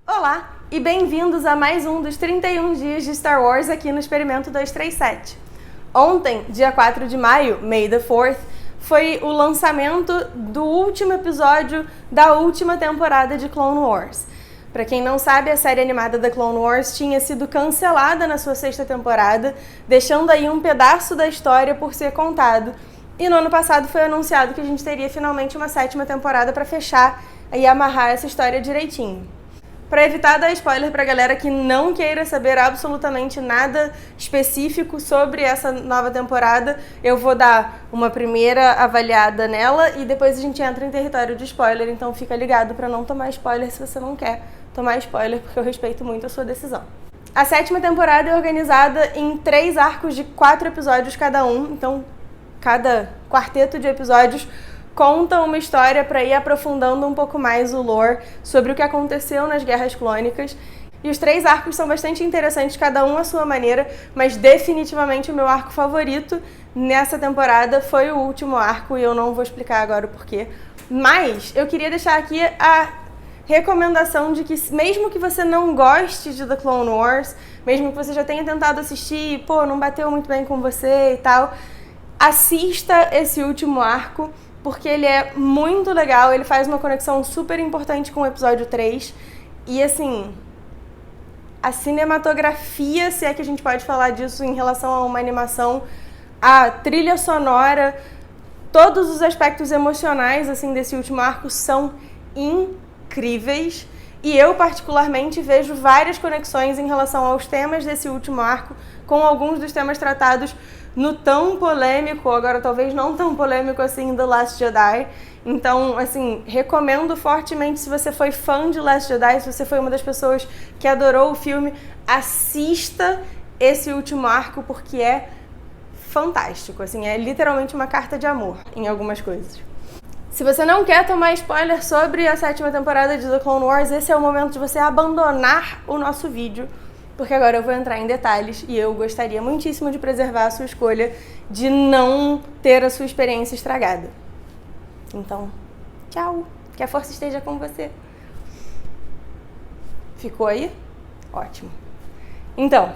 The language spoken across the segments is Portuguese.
Olá e bem-vindos a mais um dos 31 dias de Star Wars aqui no Experimento 237. Ontem, dia 4 de maio, May the 4th, foi o lançamento do último episódio da última temporada de Clone Wars. Para quem não sabe, a série animada da Clone Wars tinha sido cancelada na sua sexta temporada, deixando aí um pedaço da história por ser contado. E no ano passado foi anunciado que a gente teria finalmente uma sétima temporada para fechar e amarrar essa história direitinho. Para evitar dar spoiler pra galera que não queira saber absolutamente nada específico sobre essa nova temporada, eu vou dar uma primeira avaliada nela e depois a gente entra em território de spoiler, então fica ligado para não tomar spoiler se você não quer tomar spoiler, porque eu respeito muito a sua decisão. A sétima temporada é organizada em 3 arcos de 4 episódios cada um, então cada quarteto de episódios conta uma história para ir aprofundando um pouco mais o lore sobre o que aconteceu nas Guerras Clônicas. E os 3 arcos são bastante interessantes, cada um à sua maneira, mas definitivamente o meu arco favorito nessa temporada foi o último arco, e eu não vou explicar agora o porquê. Mas eu queria deixar aqui a recomendação de que, mesmo que você não goste de The Clone Wars, mesmo que você já tenha tentado assistir e, não bateu muito bem com você e tal, assista esse último arco, porque ele é muito legal, ele faz uma conexão super importante com o episódio 3. E assim, a cinematografia, se é que a gente pode falar disso em relação a uma animação, a trilha sonora, todos os aspectos emocionais assim desse último arco são incríveis. E eu particularmente vejo várias conexões em relação aos temas desse último arco com alguns dos temas tratados no tão polêmico, agora talvez não tão polêmico assim, The Last Jedi. Então, assim, recomendo fortemente, se você foi fã de Last Jedi, se você foi uma das pessoas que adorou o filme, assista esse último arco, porque é fantástico, assim, é literalmente uma carta de amor em algumas coisas. Se você não quer tomar spoiler sobre a sétima temporada de The Clone Wars, esse é o momento de você abandonar o nosso vídeo, porque agora eu vou entrar em detalhes e eu gostaria muitíssimo de preservar a sua escolha de não ter a sua experiência estragada. Então, tchau! Que a força esteja com você. Ficou aí? Ótimo. Então,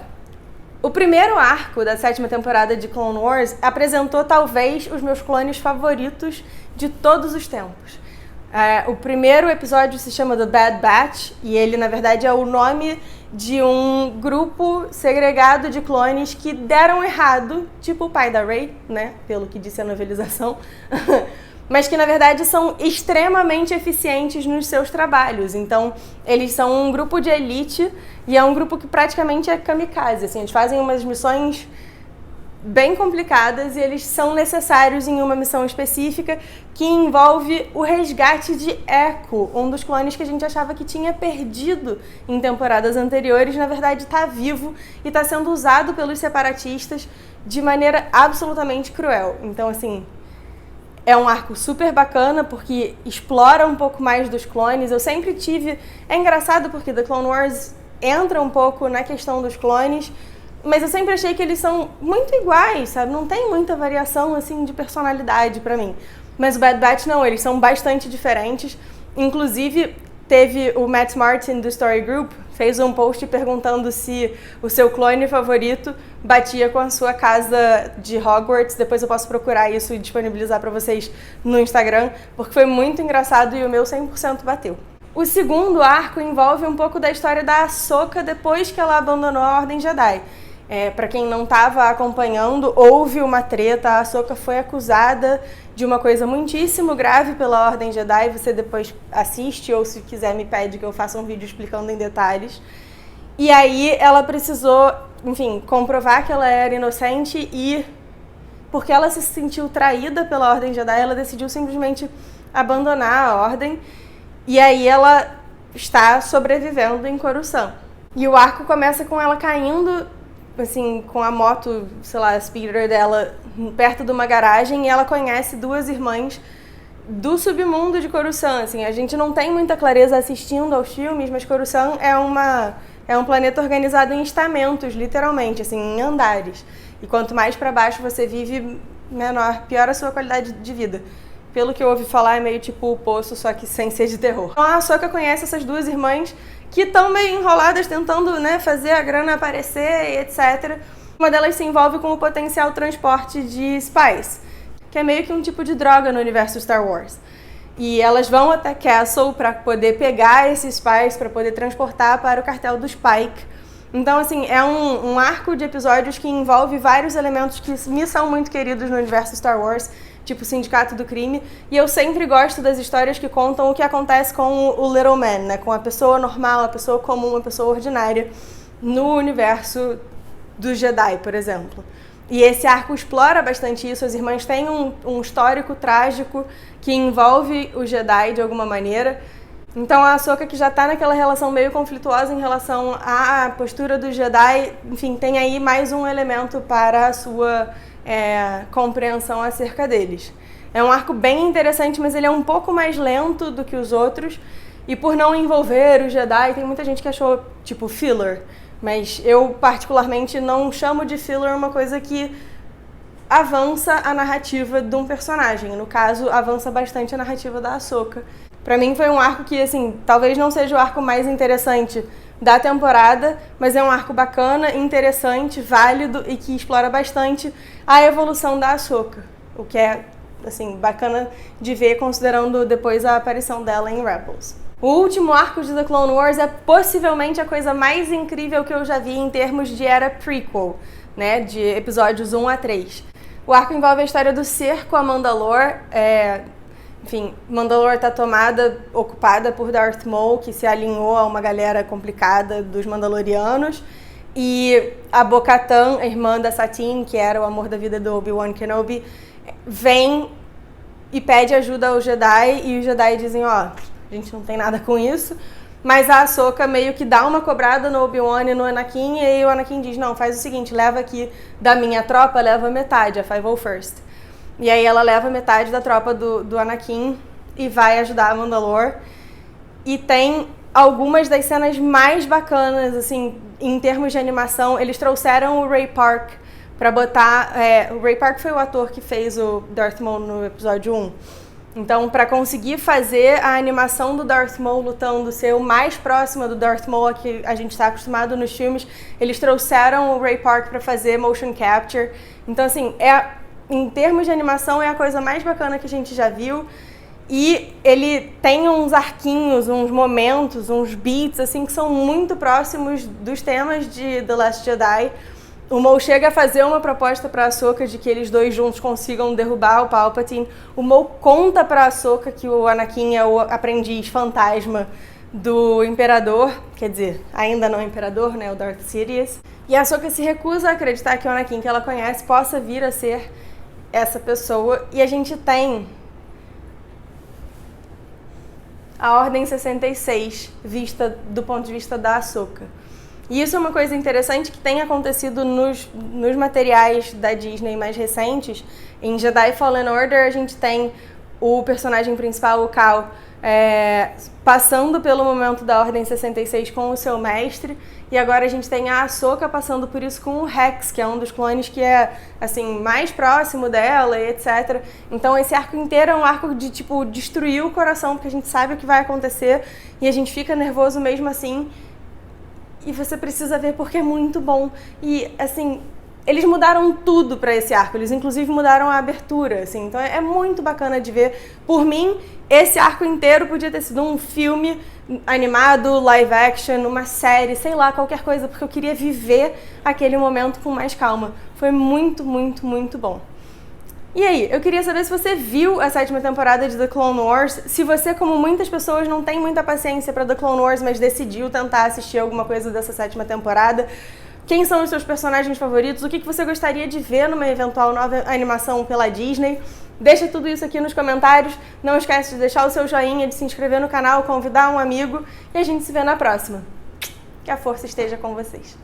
o primeiro arco da sétima temporada de Clone Wars apresentou talvez os meus clones favoritos de todos os tempos. O primeiro episódio se chama The Bad Batch e ele, na verdade, é o nome de um grupo segregado de clones que deram errado, tipo o pai da Rey, né, pelo que disse a novelização, mas que, na verdade, são extremamente eficientes nos seus trabalhos. Então, eles são um grupo de elite e é um grupo que praticamente é kamikaze, assim, eles fazem umas missões bem complicadas e eles são necessários em uma missão específica que envolve o resgate de Echo, um dos clones que a gente achava que tinha perdido em temporadas anteriores, na verdade está vivo e está sendo usado pelos separatistas de maneira absolutamente cruel. Então, assim, é um arco super bacana porque explora um pouco mais dos clones. Eu sempre tive... É engraçado porque The Clone Wars entra um pouco na questão dos clones, mas eu sempre achei que eles são muito iguais, sabe? Não tem muita variação, assim, de personalidade pra mim. Mas o Bad Batch não, eles são bastante diferentes. Inclusive, teve o Matt Martin do Story Group, fez um post perguntando se o seu clone favorito batia com a sua casa de Hogwarts. Depois eu posso procurar isso e disponibilizar pra vocês no Instagram, porque foi muito engraçado e o meu 100% bateu. O segundo arco envolve um pouco da história da Ahsoka depois que ela abandonou a Ordem Jedi. Para quem não estava acompanhando, houve uma treta, a Ahsoka foi acusada de uma coisa muitíssimo grave pela Ordem Jedi, você depois assiste ou se quiser me pede que eu faça um vídeo explicando em detalhes. E aí ela precisou, enfim, comprovar que ela era inocente e, porque ela se sentiu traída pela Ordem Jedi, ela decidiu simplesmente abandonar a Ordem e aí ela está sobrevivendo em Coruscant. E o arco começa com ela caindo, assim, com a moto, sei lá, a speeder dela perto de uma garagem, e ela conhece 2 irmãs do submundo de Coruscant. Assim, a gente não tem muita clareza assistindo aos filmes, mas Coruscant é um planeta organizado em estamentos, literalmente, assim, em andares. E quanto mais para baixo você vive, pior a sua qualidade de vida. Pelo que eu ouvi falar, é meio tipo o Poço, só que sem ser de terror. Então a Ahsoka conhece essas 2 irmãs que estão meio enroladas tentando, né, fazer a grana aparecer e etc. Uma delas se envolve com o potencial transporte de spice, que é meio que um tipo de droga no universo Star Wars. E elas vão até Castle para poder pegar esses spice, para poder transportar para o cartel dos Pike. Então, assim, é um arco de episódios que envolve vários elementos que me são muito queridos no universo Star Wars, tipo o Sindicato do Crime, e eu sempre gosto das histórias que contam o que acontece com o Little Man, né? Com a pessoa normal, a pessoa comum, a pessoa ordinária no universo dos Jedi, por exemplo. E esse arco explora bastante isso. As irmãs têm um histórico trágico que envolve o Jedi de alguma maneira. Então a Ahsoka, que já tá naquela relação meio conflituosa em relação à postura do Jedi, enfim, tem aí mais um elemento para a sua compreensão acerca deles. É um arco bem interessante, mas ele é um pouco mais lento do que os outros. E por não envolver o Jedi, tem muita gente que achou, tipo, filler. Mas eu, particularmente, não chamo de filler uma coisa que avança a narrativa de um personagem. No caso, avança bastante a narrativa da Ahsoka. Pra mim foi um arco que, assim, talvez não seja o arco mais interessante da temporada, mas é um arco bacana, interessante, válido e que explora bastante a evolução da Ahsoka. O que é, assim, bacana de ver, considerando depois a aparição dela em Rebels. O último arco de The Clone Wars é possivelmente a coisa mais incrível que eu já vi em termos de era prequel, né, de episódios 1 a 3. O arco envolve a história do cerco a Mandalore. Enfim, Mandalore está ocupada por Darth Maul, que se alinhou a uma galera complicada dos Mandalorianos. E a Bo-Katan, a irmã da Satine, que era o amor da vida do Obi-Wan Kenobi, vem e pede ajuda ao Jedi, e os Jedi dizem, a gente não tem nada com isso, mas a Ahsoka meio que dá uma cobrada no Obi-Wan e no Anakin, e aí o Anakin diz, não, faz o seguinte, leva aqui da minha tropa, leva metade, a 501st. E aí ela leva metade da tropa do Anakin e vai ajudar a Mandalore. E tem algumas das cenas mais bacanas, assim, em termos de animação. Eles trouxeram o Ray Park pra botar... o Ray Park foi o ator que fez o Darth Maul no episódio 1. Então, para conseguir fazer a animação do Darth Maul lutando ser o mais próxima do Darth Maul que a gente está acostumado nos filmes, eles trouxeram o Ray Park para fazer motion capture. Então, assim, em termos de animação, é a coisa mais bacana que a gente já viu. E ele tem uns arquinhos, uns momentos, uns beats, assim, que são muito próximos dos temas de The Last Jedi. O Maul chega a fazer uma proposta para a Ahsoka de que eles dois juntos consigam derrubar o Palpatine. O Maul conta para a Ahsoka que o Anakin é o aprendiz fantasma do Imperador, quer dizer, ainda não Imperador, né, o Darth Sidious. E a Ahsoka se recusa a acreditar que o Anakin que ela conhece possa vir a ser essa pessoa. E a gente tem a Ordem 66 vista do ponto de vista da Ahsoka. E isso é uma coisa interessante que tem acontecido nos materiais da Disney mais recentes. Em Jedi Fallen Order, a gente tem o personagem principal, o Cal, passando pelo momento da Ordem 66 com o seu mestre. E agora a gente tem a Ahsoka passando por isso com o Rex, que é um dos clones que é, assim, mais próximo dela e etc. Então esse arco inteiro é um arco de, tipo, destruir o coração, porque a gente sabe o que vai acontecer e a gente fica nervoso mesmo assim. E você precisa ver porque é muito bom. E, assim, eles mudaram tudo pra esse arco. Eles, inclusive, mudaram a abertura, assim. Então, é muito bacana de ver. Por mim, esse arco inteiro podia ter sido um filme animado, live action, uma série, sei lá, qualquer coisa. Porque eu queria viver aquele momento com mais calma. Foi muito, muito, muito bom. E aí, eu queria saber se você viu a 7ª temporada de The Clone Wars, se você, como muitas pessoas, não tem muita paciência para The Clone Wars, mas decidiu tentar assistir alguma coisa dessa 7ª temporada. Quem são os seus personagens favoritos? O que você gostaria de ver numa eventual nova animação pela Disney? Deixa tudo isso aqui nos comentários. Não esquece de deixar o seu joinha, de se inscrever no canal, convidar um amigo e a gente se vê na próxima. Que a força esteja com vocês.